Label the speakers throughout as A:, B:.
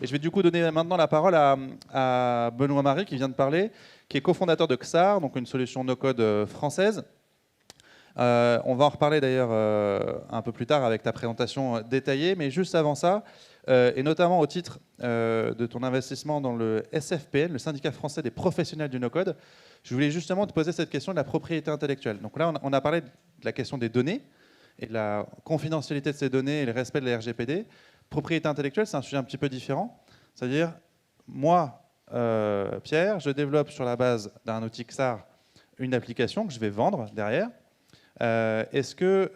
A: Et je vais du coup donner maintenant la parole à Benoît Marie qui vient de parler, qui est cofondateur de XAR, donc une solution no-code française. On va en reparler d'ailleurs un peu plus tard avec ta présentation détaillée, mais juste avant ça, et notamment au titre de ton investissement dans le SFPN, le syndicat français des professionnels du no-code, je voulais justement te poser cette question de la propriété intellectuelle. Donc là, on a parlé de la question des données et de la confidentialité de ces données et le respect de la RGPD. Propriété intellectuelle, c'est un sujet un petit peu différent. C'est-à-dire, moi, Pierre, je développe sur la base d'un outil XAR une application que je vais vendre derrière. Est-ce que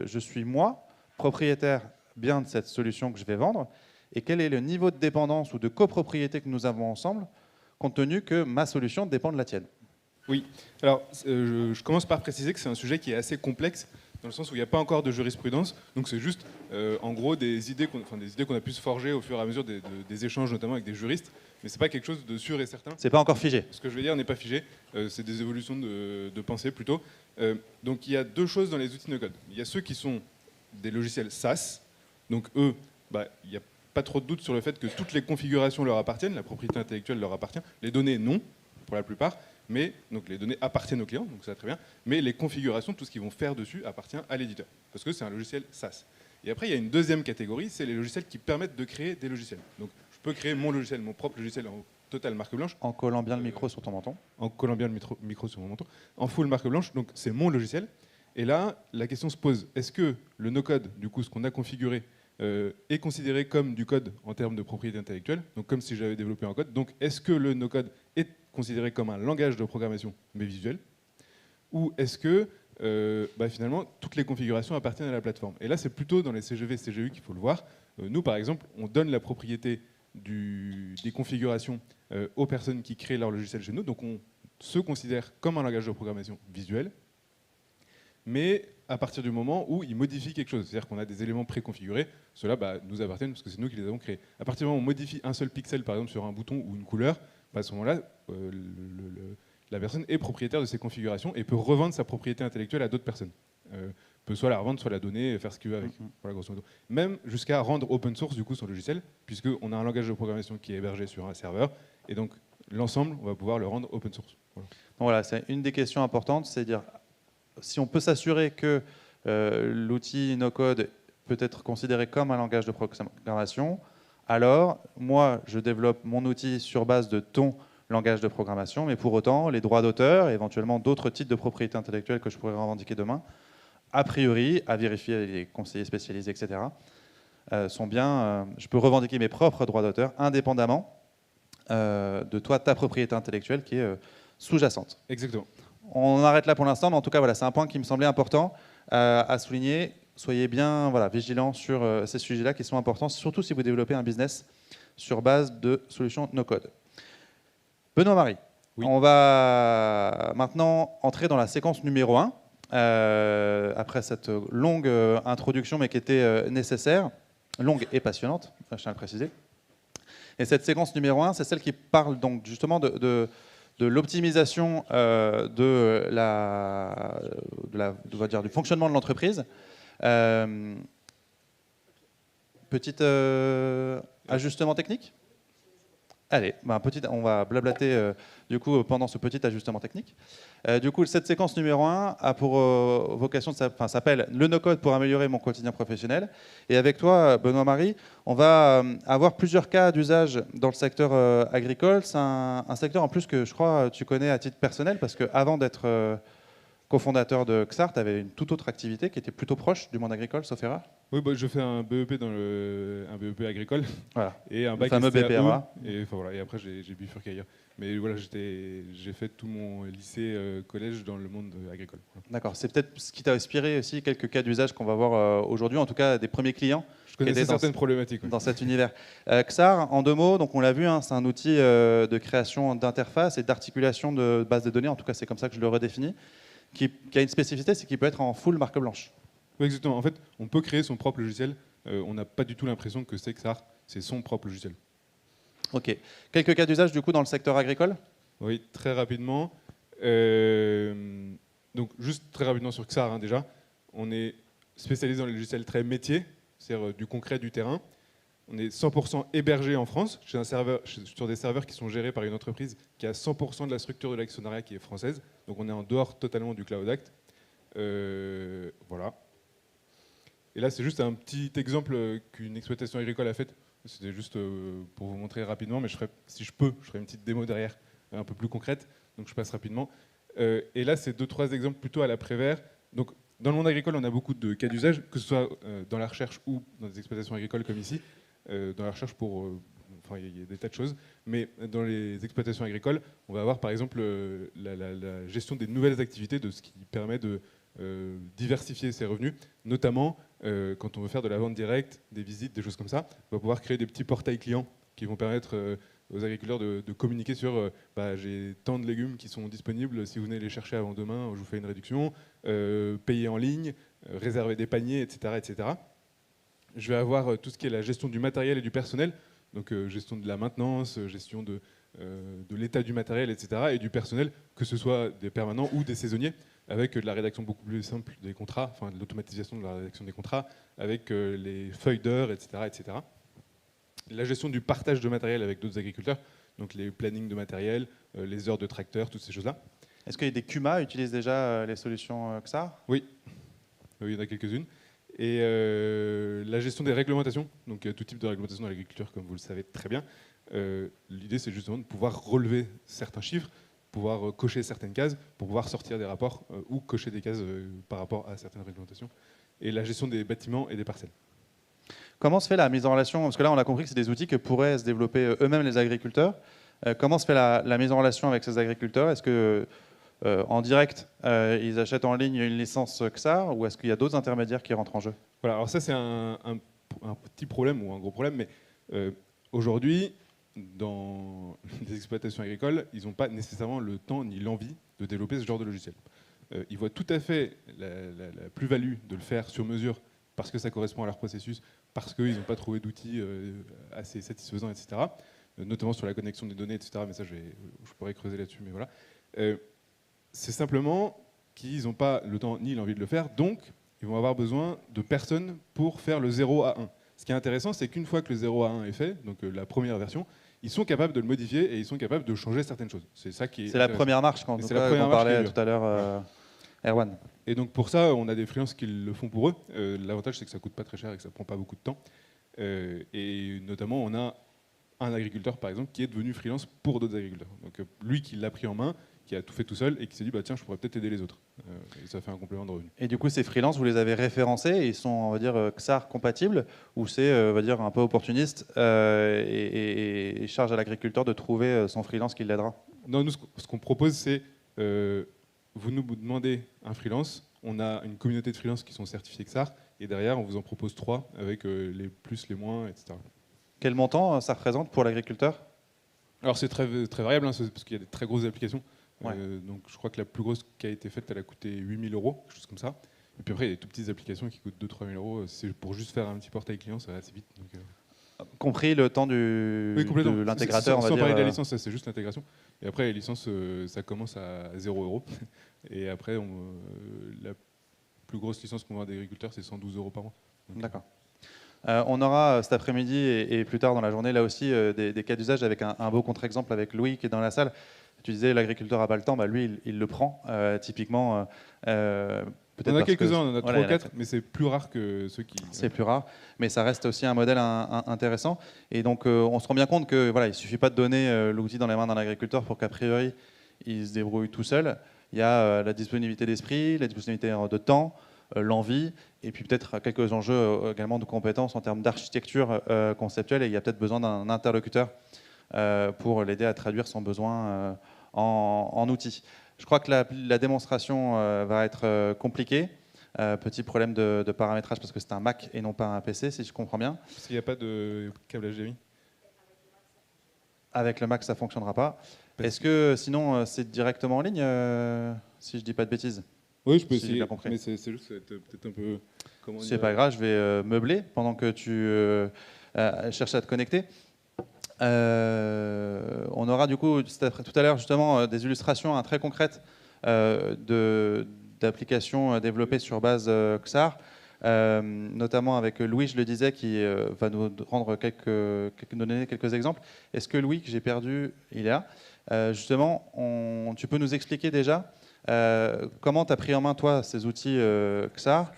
A: je suis, moi, propriétaire bien de cette solution que je vais vendre? Et quel est le niveau de dépendance ou de copropriété que nous avons ensemble, compte tenu que ma solution dépend de la tienne?
B: Oui, alors je commence par préciser que c'est un sujet qui est assez complexe, dans le sens où il n'y a pas encore de jurisprudence, donc c'est juste en gros des idées qu'on a pu se forger au fur et à mesure des échanges, notamment avec des juristes, mais c'est pas quelque chose de sûr et certain.
A: C'est pas encore figé.
B: Ce que je veux dire n'est pas figé, c'est des évolutions de pensée plutôt. Donc il y a deux choses dans les outils no-code. Il y a ceux qui sont des logiciels SaaS, donc eux, il n'y a pas trop de doute sur le fait que toutes les configurations leur appartiennent, la propriété intellectuelle leur appartient, les données non, pour la plupart, mais donc les données appartiennent aux clients, donc ça va très bien, mais les configurations, tout ce qu'ils vont faire dessus appartient à l'éditeur, parce que c'est un logiciel SaaS. Et après, il y a une deuxième catégorie, c'est les logiciels qui permettent de créer des logiciels. Donc je peux créer mon logiciel, mon propre logiciel en totale marque blanche.
A: En collant bien le micro sur ton menton.
B: En collant bien le micro sur mon menton. En full marque blanche, donc c'est mon logiciel. Et là, la question se pose, est-ce que le no-code, du coup, ce qu'on a configuré, est considéré comme du code en termes de propriété intellectuelle, donc comme si j'avais développé un code. Donc est-ce que le no-code est considéré comme un langage de programmation, mais visuel, ou est-ce que finalement toutes les configurations appartiennent à la plateforme? Et là, c'est plutôt dans les CGV, CGU qu'il faut le voir. Nous, par exemple, on donne la propriété des configurations aux personnes qui créent leur logiciel chez nous, donc on se considère comme un langage de programmation visuel, mais à partir du moment où ils modifient quelque chose, c'est-à-dire qu'on a des éléments préconfigurés, ceux-là nous appartiennent parce que c'est nous qui les avons créés. À partir du moment où on modifie un seul pixel, par exemple sur un bouton ou une couleur, à ce moment-là, la personne est propriétaire de ces configurations et peut revendre sa propriété intellectuelle à d'autres personnes. Peut soit la revendre, soit la donner, faire ce qu'il veut avec. Voilà, grosso modo. Même jusqu'à rendre open source du coup son logiciel, puisqu'on a un langage de programmation qui est hébergé sur un serveur, et donc l'ensemble, on va pouvoir le rendre open source.
A: Voilà, c'est une des questions importantes, c'est dire si on peut s'assurer que l'outil no-code peut être considéré comme un langage de programmation, alors moi je développe mon outil sur base de ton langage de programmation, mais pour autant les droits d'auteur et éventuellement d'autres titres de propriété intellectuelle que je pourrais revendiquer demain, a priori, à vérifier avec les conseillers spécialisés, etc., sont bien, je peux revendiquer mes propres droits d'auteur indépendamment de toi, ta propriété intellectuelle qui est sous-jacente.
B: Exactement.
A: On arrête là pour l'instant, mais en tout cas, voilà, c'est un point qui me semblait important à souligner. Soyez bien vigilants sur ces sujets-là qui sont importants, surtout si vous développez un business sur base de solutions no-code. Benoît-Marie,
B: oui.
A: On va maintenant entrer dans la séquence numéro 1, après cette longue introduction, mais qui était nécessaire, longue et passionnante, je tiens à le préciser. Et cette séquence numéro 1, c'est celle qui parle donc justement de l'optimisation du fonctionnement de l'entreprise. Petit ajustement technique. Allez, on va blablater du coup pendant ce petit ajustement technique. Du coup, cette séquence numéro 1 a pour vocation, s'appelle le no-code pour améliorer mon quotidien professionnel. Et avec toi, Benoît-Marie, on va avoir plusieurs cas d'usage dans le secteur agricole. C'est un secteur en plus que je crois tu connais à titre personnel parce qu'avant d'être cofondateur de XAR, tu avais une toute autre activité qui était plutôt proche du monde agricole, sauf erreur.
B: Oui, je fais un BEP un BEP agricole,
A: voilà.
B: Et un bac
A: fameux
B: STAE,
A: BPRA.
B: Et après j'ai bifurqué ailleurs. Mais voilà, j'ai fait tout mon lycée, collège dans le monde agricole. Voilà.
A: D'accord, c'est peut-être ce qui t'a inspiré aussi quelques cas d'usage qu'on va voir aujourd'hui, en tout cas des premiers clients.
B: Je connaissais certaines problématiques.
A: Dans cet univers. XAR, en 2 mots, donc on l'a vu, hein, c'est un outil de création d'interface et d'articulation de bases de données, en tout cas c'est comme ça que je le redéfinis, qui a une spécificité, c'est qu'il peut être en full marque blanche.
B: Oui, exactement. En fait, on peut créer son propre logiciel. On n'a pas du tout l'impression que c'est XAR, c'est son propre logiciel.
A: Ok. Quelques cas d'usage du coup dans le secteur agricole?
B: Oui, très rapidement. Donc juste très rapidement sur XAR, hein, déjà. On est spécialisé dans les logiciels très métiers, c'est-à-dire du concret, du terrain. On est 100% hébergé en France, sur des serveurs qui sont gérés par une entreprise qui a 100% de la structure de l'actionnariat qui est française. Donc on est en dehors totalement du Cloud Act. Voilà. Et là, c'est juste un petit exemple qu'une exploitation agricole a fait. C'était juste pour vous montrer rapidement, mais si je peux, je ferai une petite démo derrière, un peu plus concrète. Donc je passe rapidement. Et là, c'est 2-3 exemples plutôt à l'après-vert. Donc dans le monde agricole, on a beaucoup de cas d'usage, que ce soit dans la recherche ou dans des exploitations agricoles comme ici. Dans la recherche enfin, il y a des tas de choses, mais dans les exploitations agricoles, on va avoir par exemple la gestion des nouvelles activités, de ce qui permet de diversifier ses revenus, notamment quand on veut faire de la vente directe, des visites, des choses comme ça. On va pouvoir créer des petits portails clients qui vont permettre aux agriculteurs de communiquer sur j'ai tant de légumes qui sont disponibles, si vous venez les chercher avant demain, je vous fais une réduction, payer en ligne, réserver des paniers, etc., etc. Je vais avoir tout ce qui est la gestion du matériel et du personnel, donc gestion de la maintenance, gestion de l'état du matériel, etc., et du personnel, que ce soit des permanents ou des saisonniers, avec de la rédaction beaucoup plus simple des contrats, enfin de l'automatisation de la rédaction des contrats, avec les feuilles d'heures, etc., etc. La gestion du partage de matériel avec d'autres agriculteurs, donc les plannings de matériel, les heures de tracteur, toutes ces choses-là.
A: Est-ce que des CUMA utilisent déjà les solutions XAR?
B: Oui, il y en a quelques-unes. Et la gestion des réglementations, donc tout type de réglementation dans l'agriculture, comme vous le savez très bien. L'idée, c'est justement de pouvoir relever certains chiffres, pouvoir cocher certaines cases, pour pouvoir sortir des rapports ou cocher des cases par rapport à certaines réglementations. Et la gestion des bâtiments et des parcelles.
A: Comment se fait la mise en relation? Parce que là, on a compris que c'est des outils que pourraient se développer eux-mêmes les agriculteurs. Comment se fait la mise en relation avec ces agriculteurs? Est-ce que en direct, ils achètent en ligne une licence XAR, ou est-ce qu'il y a d'autres intermédiaires qui rentrent en jeu?
B: Voilà, alors ça c'est un petit problème ou un gros problème, mais aujourd'hui, dans les exploitations agricoles, ils n'ont pas nécessairement le temps ni l'envie de développer ce genre de logiciel. Ils voient tout à fait la plus-value de le faire sur mesure parce que ça correspond à leur processus, parce qu'ils n'ont pas trouvé d'outils assez satisfaisants, etc. Notamment sur la connexion des données, etc. Mais ça, je pourrais creuser là-dessus, mais voilà. C'est simplement qu'ils n'ont pas le temps ni l'envie de le faire, donc ils vont avoir besoin de personnes pour faire le 0 à 1. Ce qui est intéressant, c'est qu'une fois que le 0 à 1 est fait, donc la première version, ils sont capables de le modifier et ils sont capables de changer certaines choses. C'est ça qui est.
A: C'est la première marche, quand on parlait tout à l'heure, Erwan.
B: Et donc pour ça, on a des freelances qui le font pour eux. L'avantage, c'est que ça coûte pas très cher et que ça prend pas beaucoup de temps. Et notamment, on a un agriculteur, par exemple, qui est devenu freelance pour d'autres agriculteurs. Donc lui qui l'a pris en main, qui a tout fait tout seul et qui s'est dit tiens, je pourrais peut-être aider les autres. Et ça fait un complément de revenu. Et
A: du coup, ces freelances, vous les avez référencés et ils sont, on va dire, XAR compatibles, ou c'est, on va dire, un peu opportuniste et charge à l'agriculteur de trouver son freelance qui l'aidera?
B: Non, nous, ce qu'on propose, c'est vous nous demandez un freelance, on a une communauté de freelance qui sont certifiés XAR, et derrière, on vous en propose 3 avec les plus, les moins, etc.
A: Quel montant ça représente pour l'agriculteur?
B: Alors c'est très, très variable, hein, parce qu'il y a des très grosses applications.
A: Ouais.
B: Donc je crois que la plus grosse qui a été faite, elle a coûté 8 000 €, quelque chose comme ça. Et puis après, il y a des tout petites applications qui coûtent 2 000 à 3 000 €. C'est pour juste faire un petit portail client, ça va assez vite. Donc,
A: compris le temps de l'intégrateur, on va dire.
B: Sans parler de la licence, c'est juste l'intégration. Et après, les licences, ça commence à 0 €. Et après, la plus grosse licence qu'on va avoir d'agriculteurs, c'est 112 € par mois.
A: D'accord. On aura cet après-midi et plus tard dans la journée, là aussi, des cas d'usage avec un beau contre-exemple avec Louis qui est dans la salle. Tu disais l'agriculteur n'a pas le temps, lui il le prend. Typiquement,
B: on en a quelques-uns, on en a 3 ou 4, mais c'est plus rare que ceux qui...
A: C'est plus rare, mais ça reste aussi un modèle intéressant. Et donc on se rend bien compte que voilà, il ne suffit pas de donner l'outil dans les mains d'un agriculteur pour qu'a priori il se débrouille tout seul. Il y a la disponibilité d'esprit, la disponibilité de temps, l'envie, et puis peut-être quelques enjeux également de compétences en termes d'architecture conceptuelle, et il y a peut-être besoin d'un interlocuteur pour l'aider à traduire son besoin en outils. Je crois que la démonstration va être compliquée. Petit problème de paramétrage parce que c'est un Mac et non pas un PC, si je comprends bien.
B: Parce qu'il n'y a pas de câble HDMI.
A: Avec le Mac, ça ne fonctionnera pas. Est-ce que sinon c'est directement en ligne, si je ne dis pas de bêtises?
B: Oui, je peux essayer,
A: si bien compris.
B: Mais c'est juste peut-être un peu...
A: C'est pas grave, je vais meubler pendant que tu cherches à te connecter. On aura du coup tout à l'heure justement des illustrations très concrètes d'applications développées sur base XAR. notamment avec Louis, je le disais, qui va nous rendre donner quelques exemples. Est-ce que Louis, que j'ai perdu, il est là, justement, tu peux nous expliquer déjà comment tu as pris en main, toi, ces outils XAR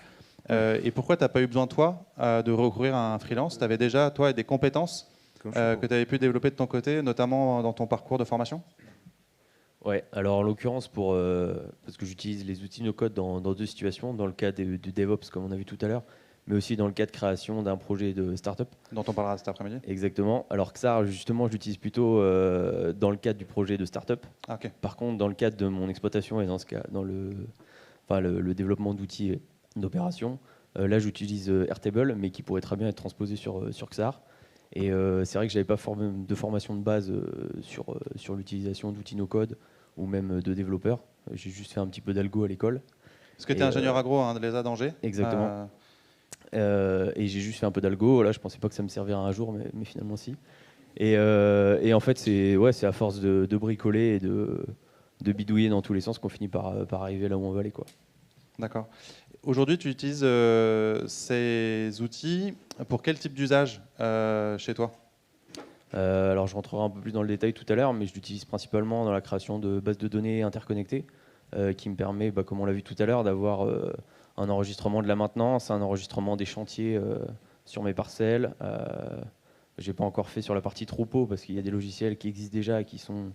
A: et pourquoi tu n'as pas eu besoin, toi, de recourir à un freelance? Tu avais déjà, toi, des compétences que tu avais pu développer de ton côté, notamment dans ton parcours de formation?
C: Ouais, alors en l'occurrence, parce que j'utilise les outils no-code dans deux situations, dans le cas du DevOps, comme on a vu tout à l'heure, mais aussi dans le cas de création d'un projet de startup.
A: Dont on parlera cet après-midi.
C: Exactement. Alors que ça, justement, je l'utilise plutôt dans le cadre du projet de startup.
A: Ah, ok.
C: Par contre, dans le cadre de mon exploitation et dans ce cas, dans le développement d'outils d'opération, là, j'utilise Airtable, mais qui pourrait très bien être transposé sur XAR. Et c'est vrai que je n'avais pas de formation de base sur l'utilisation d'outils no-code ou même de développeurs. J'ai juste fait un petit peu d'algo à l'école.
A: Parce que tu es ingénieur agro, hein, de l'ESA d'Angers.
C: Exactement. Et j'ai juste fait un peu d'algo. Là, je pensais pas que ça me servirait un jour, mais finalement si. Et en fait, c'est à force de bricoler et de bidouiller dans tous les sens qu'on finit par arriver là où on va aller, quoi.
A: D'accord. Aujourd'hui, tu utilises ces outils pour quel type d'usage chez toi?
C: Alors, je rentrerai un peu plus dans le détail tout à l'heure, mais je l'utilise principalement dans la création de bases de données interconnectées, qui me permet, comme on l'a vu tout à l'heure, d'avoir un enregistrement de la maintenance, un enregistrement des chantiers sur mes parcelles. J'ai pas encore fait sur la partie troupeau, parce qu'il y a des logiciels qui existent déjà et qui sont,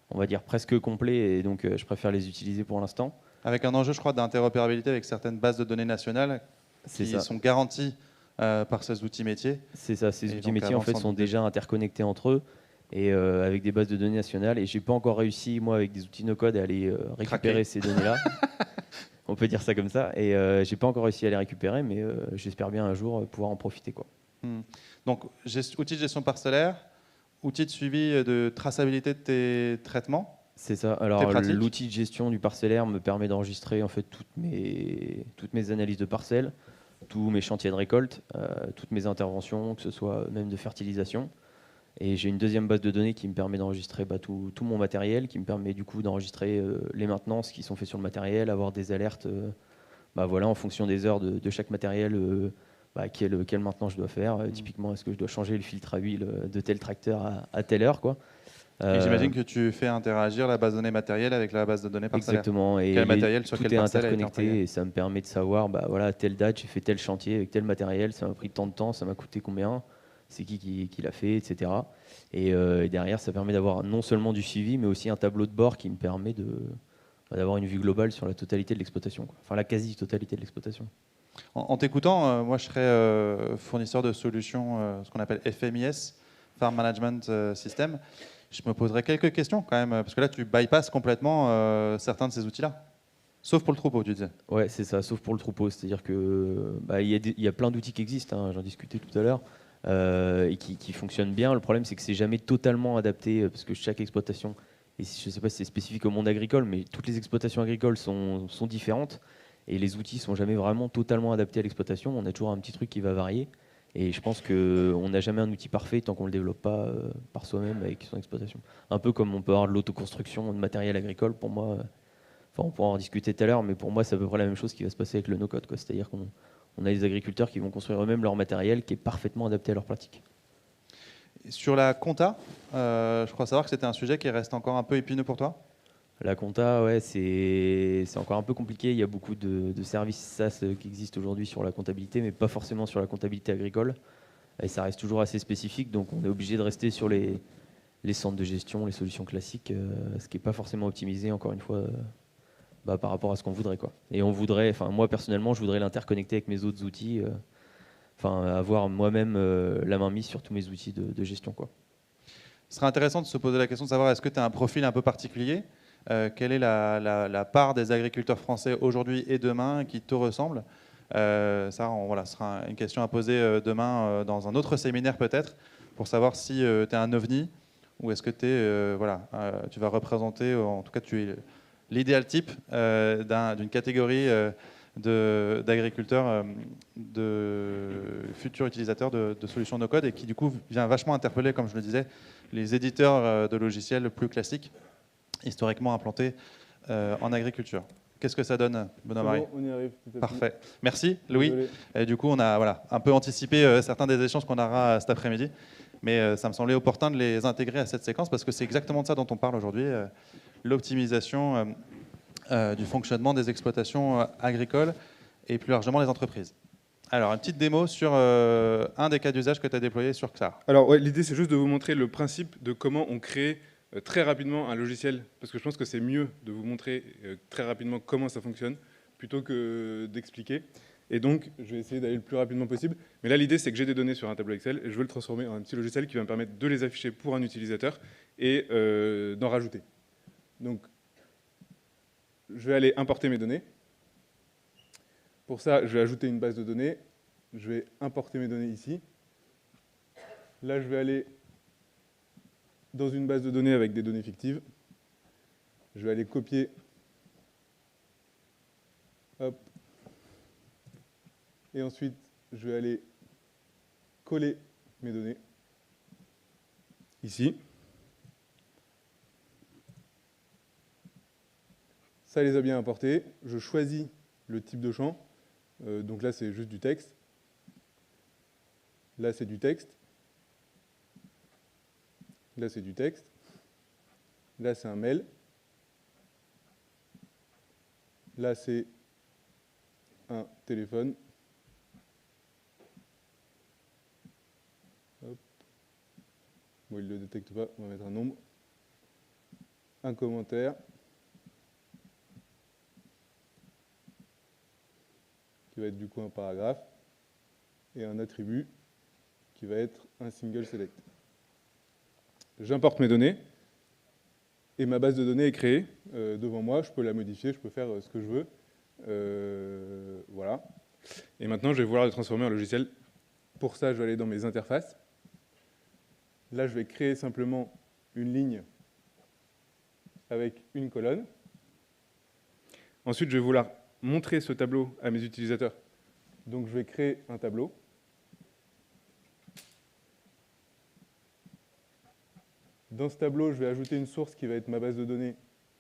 C: on va dire, presque complets, et donc je préfère les utiliser pour l'instant.
A: Avec un enjeu, je crois, d'interopérabilité avec certaines bases de données nationales qui sont garanties par ces outils métiers.
C: C'est ça, ces outils métiers en fait sont déjà interconnectés entre eux et avec des bases de données nationales. Et j'ai pas encore réussi, moi, avec des outils no-code, à aller récupérer ces données-là. On peut dire ça comme ça. Et j'ai pas encore réussi à les récupérer, mais j'espère bien un jour pouvoir en profiter, quoi.
A: Donc, outils de gestion parcellaire, outils de suivi de traçabilité de tes traitements.
C: C'est ça. Alors, l'outil de gestion du parcellaire me permet d'enregistrer en fait toutes mes analyses de parcelles, tous mes chantiers de récolte, toutes mes interventions, que ce soit même de fertilisation. Et j'ai une deuxième base de données qui me permet d'enregistrer tout mon matériel, qui me permet du coup d'enregistrer les maintenances qui sont faites sur le matériel, avoir des alertes voilà, en fonction des heures de chaque matériel, quelle maintenance je dois faire. Typiquement, est-ce que je dois changer le filtre à huile de tel tracteur à telle heure, quoi.
A: Et j'imagine que tu fais interagir la base de données matérielle avec la base de données parcellaire.
C: Exactement. Et
A: quel matériel sur
C: tout
A: quelle
C: est
A: parcelle
C: interconnecté et ça me permet de savoir, voilà, telle date, j'ai fait tel chantier avec tel matériel, ça m'a pris tant de temps, ça m'a coûté combien, c'est qui l'a fait, etc. Et derrière, ça permet d'avoir non seulement du suivi, mais aussi un tableau de bord qui me permet d'avoir une vue globale sur la totalité de l'exploitation, enfin la quasi-totalité de l'exploitation.
A: En t'écoutant, moi je serais fournisseur de solutions, ce qu'on appelle FMIS, Farm Management System. Je me poserais quelques questions quand même, parce que là, tu bypasses complètement certains de ces outils-là. Sauf pour le troupeau, tu disais.
C: Ouais, c'est ça, sauf pour le troupeau. C'est-à-dire que il y a plein d'outils qui existent, hein, j'en discutais tout à l'heure, et qui fonctionnent bien. Le problème, c'est que c'est jamais totalement adapté, parce que chaque exploitation, et je ne sais pas si c'est spécifique au monde agricole, mais toutes les exploitations agricoles sont différentes, et les outils sont jamais vraiment totalement adaptés à l'exploitation. On a toujours un petit truc qui va varier. Et je pense qu'on n'a jamais un outil parfait tant qu'on ne le développe pas par soi-même avec son exploitation. Un peu comme on peut avoir de l'autoconstruction de matériel agricole, pour moi, on pourra en discuter tout à l'heure, mais pour moi c'est à peu près la même chose qui va se passer avec le no-code. C'est-à-dire qu'on a des agriculteurs qui vont construire eux-mêmes leur matériel qui est parfaitement adapté à leur pratique.
A: Sur la compta, je crois savoir que c'était un sujet qui reste encore un peu épineux pour toi.
C: La compta, ouais, c'est encore un peu compliqué. Il y a beaucoup de services SaaS qui existent aujourd'hui sur la comptabilité, mais pas forcément sur la comptabilité agricole. Et ça reste toujours assez spécifique, donc on est obligé de rester sur les centres de gestion, les solutions classiques, ce qui n'est pas forcément optimisé, encore une fois, par rapport à ce qu'on voudrait, quoi. Et on voudrait, moi personnellement, je voudrais l'interconnecter avec mes autres outils, avoir moi-même la main mise sur tous mes outils de gestion, quoi.
A: Ce serait intéressant de se poser la question de savoir, est-ce que tu as un profil un peu particulier ? Quelle est la part des agriculteurs français aujourd'hui et demain qui te ressemble? Ça sera une question à poser demain dans un autre séminaire peut-être, pour savoir si tu es un ovni ou est-ce que tu vas représenter, en tout cas tu es l'idéal type d'une catégorie d'agriculteurs, de futurs utilisateurs de solutions no-code et qui du coup vient vachement interpeller, comme je le disais, les éditeurs de logiciels plus classiques, historiquement implantés en agriculture. Qu'est-ce que ça donne, Benoît-Marie?
D: Bon, on y arrive petit à petit.
A: Parfait. Merci, Louis.
D: Désolé.
A: Et du coup, on a voilà, un peu anticipé certains des échanges qu'on aura cet après-midi. Mais ça me semblait opportun de les intégrer à cette séquence parce que c'est exactement de ça dont on parle aujourd'hui, l'optimisation du fonctionnement des exploitations agricoles et plus largement les entreprises. Alors, une petite démo sur un des cas d'usage que tu as déployé sur XAR.
B: Alors, ouais, l'idée, c'est juste de vous montrer le principe de comment on crée très rapidement un logiciel, parce que je pense que c'est mieux de vous montrer très rapidement comment ça fonctionne, plutôt que d'expliquer. Et donc, je vais essayer d'aller le plus rapidement possible. Mais là, l'idée, c'est que j'ai des données sur un tableau Excel, et je veux le transformer en un petit logiciel qui va me permettre de les afficher pour un utilisateur et d'en rajouter. Donc, je vais aller importer mes données. Pour ça, je vais ajouter une base de données. Je vais importer mes données ici. Là, je vais aller dans une base de données avec des données fictives. Je vais aller copier. Hop. Et ensuite, je vais aller coller mes données ici. Ça les a bien importées. Je choisis le type de champ. Donc là, c'est juste du texte. Là, c'est du texte. Là, c'est du texte. Là, c'est un mail. Là, c'est un téléphone. Hop. Bon, il ne le détecte pas, on va mettre un nombre. Un commentaire. Qui va être du coup un paragraphe. Et un attribut qui va être un single select. J'importe mes données. Et ma base de données est créée devant moi. Je peux la modifier, je peux faire ce que je veux. Voilà. Et maintenant, je vais vouloir le transformer en logiciel. Pour ça, je vais aller dans mes interfaces. Là, je vais créer simplement une ligne avec une colonne. Ensuite, je vais vouloir montrer ce tableau à mes utilisateurs. Donc, je vais créer un tableau. Dans ce tableau, je vais ajouter une source qui va être ma base de données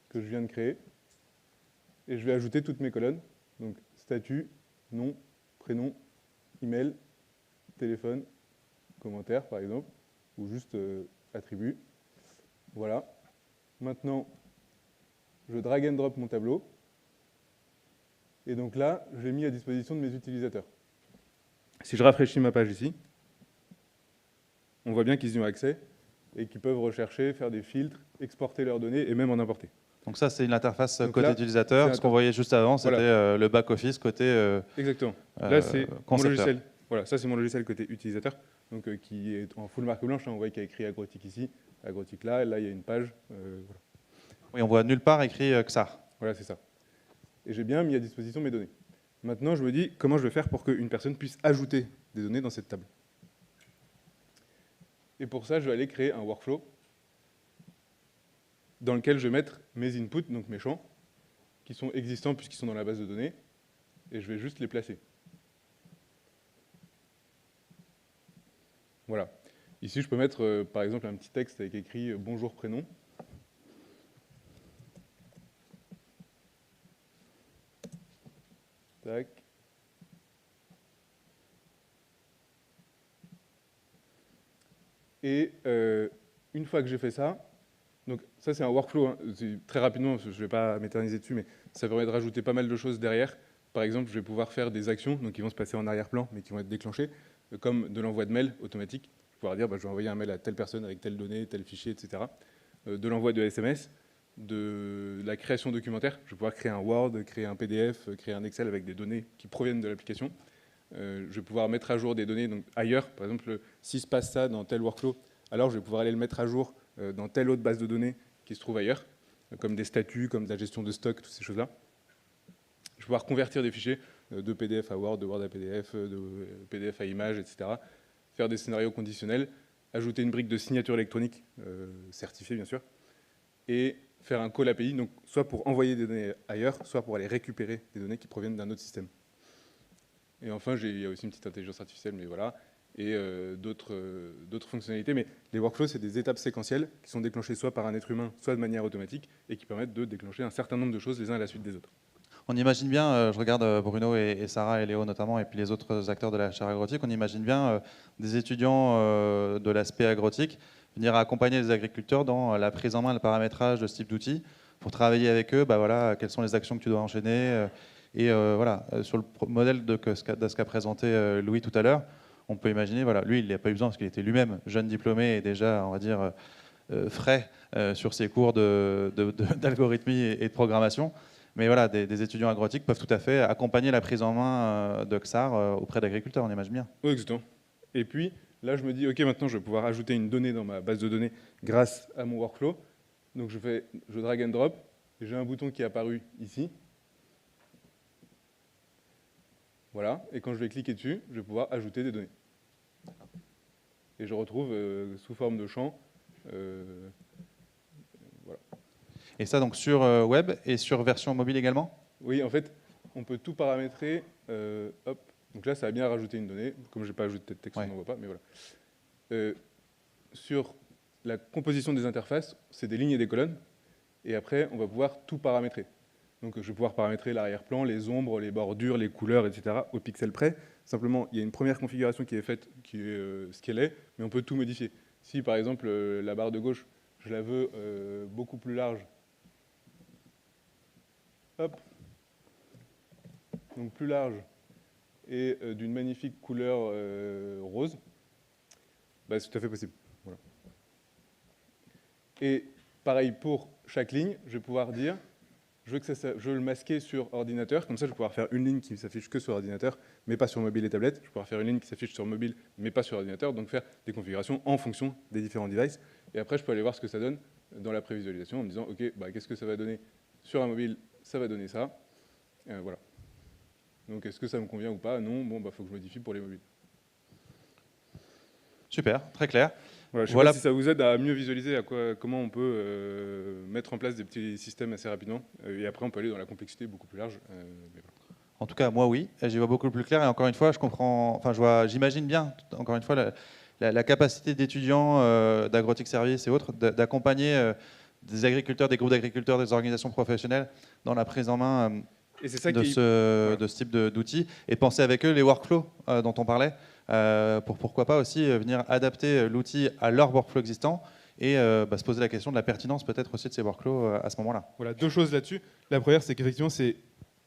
B: que je viens de créer. Et je vais ajouter toutes mes colonnes. Donc, statut, nom, prénom, email, téléphone, commentaire, par exemple, ou juste attribut. Voilà. Maintenant, je drag and drop mon tableau. Et donc là, j'ai mis à disposition de mes utilisateurs. Si je rafraîchis ma page ici, on voit bien qu'ils y ont accès et qu'ils peuvent rechercher, faire des filtres, exporter leurs données et même en importer.
A: Donc ça, c'est l'interface
B: Donc
A: côté
B: là,
A: utilisateur. Ce qu'on voyait juste avant, c'était
B: Voilà.
A: le back-office côté
B: Exactement. Là, c'est mon
A: concepteur.
B: logiciel. Voilà, ça, c'est mon logiciel côté utilisateur, donc, qui est en full marque blanche. Hein, on voit qu'il y a écrit Agrotic ici, Agrotic là, et là, il y a une page. Voilà.
A: Oui, on voit nulle part écrit XAR.
B: Voilà, c'est ça. Et j'ai bien mis à disposition mes données. Maintenant, je me dis comment je vais faire pour qu'une personne puisse ajouter des données dans cette table. Et pour ça, je vais aller créer un workflow dans lequel je vais mettre mes inputs, donc mes champs, qui sont existants puisqu'ils sont dans la base de données, et je vais juste les placer. Voilà. Ici, je peux mettre, par exemple, un petit texte avec écrit « Bonjour, prénom ». Tac. Et une fois que j'ai fait ça, donc ça c'est un workflow, hein, très rapidement, je ne vais pas m'éterniser dessus, mais ça permet de rajouter pas mal de choses derrière. Par exemple, je vais pouvoir faire des actions donc qui vont se passer en arrière-plan, mais qui vont être déclenchées, comme de l'envoi de mail automatique. Je vais pouvoir dire, je vais envoyer un mail à telle personne avec telle donnée, tel fichier, etc. De l'envoi de SMS, de la création documentaire. Je vais pouvoir créer un Word, créer un PDF, créer un Excel avec des données qui proviennent de l'application. Je vais pouvoir mettre à jour des données donc ailleurs. Par exemple, s'il se passe ça dans tel workflow, alors je vais pouvoir aller le mettre à jour dans telle autre base de données qui se trouve ailleurs, comme des statuts, comme de la gestion de stock, toutes ces choses-là. Je vais pouvoir convertir des fichiers de PDF à Word, de Word à PDF, de PDF à image, etc. Faire des scénarios conditionnels, ajouter une brique de signature électronique, certifiée bien sûr, et faire un call API, donc soit pour envoyer des données ailleurs, soit pour aller récupérer des données qui proviennent d'un autre système. Et enfin, il y a aussi une petite intelligence artificielle, mais voilà, et d'autres fonctionnalités. Mais les workflows, c'est des étapes séquentielles qui sont déclenchées soit par un être humain, soit de manière automatique, et qui permettent de déclencher un certain nombre de choses les uns à la suite des autres.
A: On imagine bien, je regarde Bruno et Sarah et Léo notamment, et puis les autres acteurs de la chaire agrotique, on imagine bien des étudiants de l'aspect agrotique venir accompagner les agriculteurs dans la prise en main et le paramétrage de ce type d'outils pour travailler avec eux, voilà, quelles sont les actions que tu dois enchaîner. Voilà, sur le modèle de ce qu'a présenté Louis tout à l'heure, on peut imaginer, voilà, lui, il n'a pas eu besoin parce qu'il était lui-même jeune diplômé et déjà, on va dire, frais sur ses cours d'algorithmie et de programmation. Mais voilà, des étudiants agrotiques peuvent tout à fait accompagner la prise en main de XAR auprès d'agriculteurs, on imagine bien.
B: Oui, exactement. Et puis, là, je me dis, OK, maintenant, je vais pouvoir ajouter une donnée dans ma base de données grâce à mon workflow. Donc, je drag and drop. J'ai un bouton qui est apparu ici. Voilà. Et quand je vais cliquer dessus, je vais pouvoir ajouter des données. Et je retrouve sous forme de champ. Voilà.
A: Et ça, donc, sur web et sur version mobile également?
B: Oui, en fait, on peut tout paramétrer. Hop. Donc là, ça a bien rajouté une donnée. Comme je n'ai pas ajouté de texte, on n'en voit pas, mais voilà. Sur la composition des interfaces, c'est des lignes et des colonnes. Et après, on va pouvoir tout paramétrer. Donc je vais pouvoir paramétrer l'arrière-plan, les ombres, les bordures, les couleurs, etc. au pixel près. Simplement, il y a une première configuration qui est faite, qui est ce qu'elle est, mais on peut tout modifier. Si, par exemple, la barre de gauche, je la veux beaucoup plus large, hop, donc plus large, et d'une magnifique couleur rose, bah, c'est tout à fait possible. Voilà. Et pareil pour chaque ligne, je vais pouvoir dire, je veux le masquer sur ordinateur, comme ça je vais pouvoir faire une ligne qui s'affiche que sur ordinateur, mais pas sur mobile et tablette. Je vais pouvoir faire une ligne qui s'affiche sur mobile, mais pas sur ordinateur, donc faire des configurations en fonction des différents devices. Et après, je peux aller voir ce que ça donne dans la prévisualisation en me disant, OK, bah, qu'est-ce que ça va donner sur un mobile? Ça va donner ça. Voilà. Donc est-ce que ça me convient ou pas? Non, bon, bah, faut que je modifie pour les mobiles.
A: Super, très clair.
B: Voilà, je ne sais pas si ça vous aide à mieux visualiser comment on peut mettre en place des petits systèmes assez rapidement. Et après, on peut aller dans la complexité beaucoup plus large. Mais voilà.
A: En tout cas, moi, oui. J'y vois beaucoup plus clair. Et encore une fois, je comprends. Enfin, j'imagine bien, encore une fois, la capacité d'étudiants d'Agrotic Service et autres d'accompagner des agriculteurs, des groupes d'agriculteurs, des organisations professionnelles dans la prise en main de ce type d'outils et penser avec eux les workflows dont on parlait. Pourquoi pas aussi venir adapter l'outil à leur workflow existant et se poser la question de la pertinence peut-être aussi de ces workflows à ce moment-là.
B: Voilà, deux choses là-dessus. La première, c'est qu'effectivement,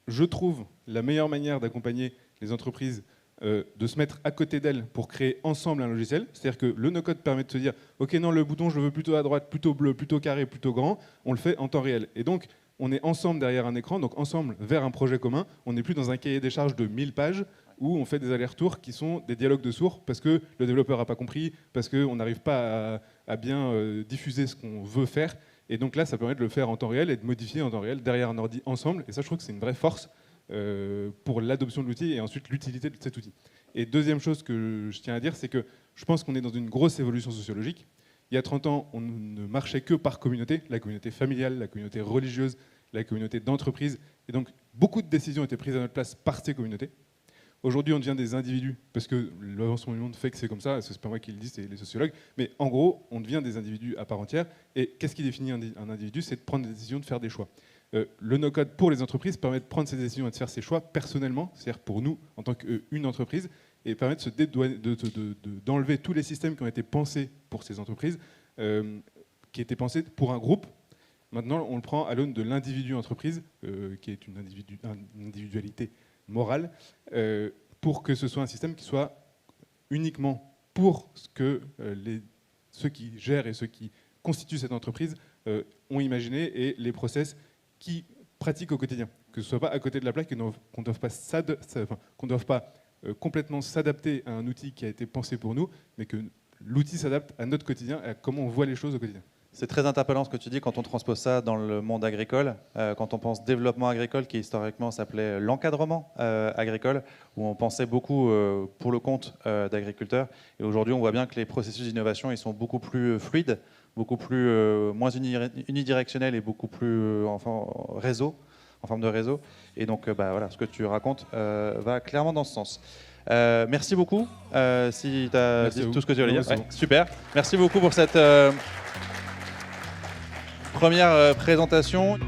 B: je trouve la meilleure manière d'accompagner les entreprises de se mettre à côté d'elles pour créer ensemble un logiciel. C'est-à-dire que le no-code permet de se dire « Ok, non, le bouton, je le veux plutôt à droite, plutôt bleu, plutôt carré, plutôt grand ». On le fait en temps réel. Et donc, on est ensemble derrière un écran, donc ensemble vers un projet commun. On n'est plus dans un cahier des charges de 1000 pages où on fait des allers-retours qui sont des dialogues de sourds parce que le développeur n'a pas compris, parce qu'on n'arrive pas à bien diffuser ce qu'on veut faire. Et donc là, ça permet de le faire en temps réel et de modifier en temps réel derrière un ordi ensemble. Et ça, je trouve que c'est une vraie force pour l'adoption de l'outil et ensuite l'utilité de cet outil. Et deuxième chose que je tiens à dire, c'est que je pense qu'on est dans une grosse évolution sociologique. Il y a 30 ans, on ne marchait que par communauté, la communauté familiale, la communauté religieuse, la communauté d'entreprise. Et donc, beaucoup de décisions étaient prises à notre place par ces communautés. Aujourd'hui, on devient des individus, parce que l'avancement du monde fait que c'est comme ça, c'est pas moi qui le dis, c'est les sociologues, mais en gros, on devient des individus à part entière, et qu'est-ce qui définit un individu? C'est de prendre des décisions, de faire des choix. Le no-code pour les entreprises permet de prendre ces décisions et de faire ces choix personnellement, c'est-à-dire pour nous, en tant qu'une entreprise, et permet d'enlever tous les systèmes qui ont été pensés pour ces entreprises, qui étaient pensés pour un groupe. Maintenant, on le prend à l'aune de l'individu entreprise, qui est une individualité morale, pour que ce soit un système qui soit uniquement pour ce que ceux qui gèrent et ceux qui constituent cette entreprise ont imaginé et les process qui pratiquent au quotidien. Que ce ne soit pas à côté de la plaque, qu'on ne doive pas complètement s'adapter à un outil qui a été pensé pour nous, mais que l'outil s'adapte à notre quotidien et à comment on voit les choses au quotidien.
A: C'est très interpellant ce que tu dis quand on transpose ça dans le monde agricole, quand on pense développement agricole qui historiquement s'appelait l'encadrement agricole, où on pensait beaucoup pour le compte d'agriculteurs. Et aujourd'hui, on voit bien que les processus d'innovation ils sont beaucoup plus fluides, beaucoup plus moins unidirectionnels et beaucoup plus en forme de réseau. Et donc, voilà, ce que tu racontes va clairement dans ce sens. Merci beaucoup. Si tu as dit tout ce que tu voulais dire, super. Merci beaucoup pour cette première présentation.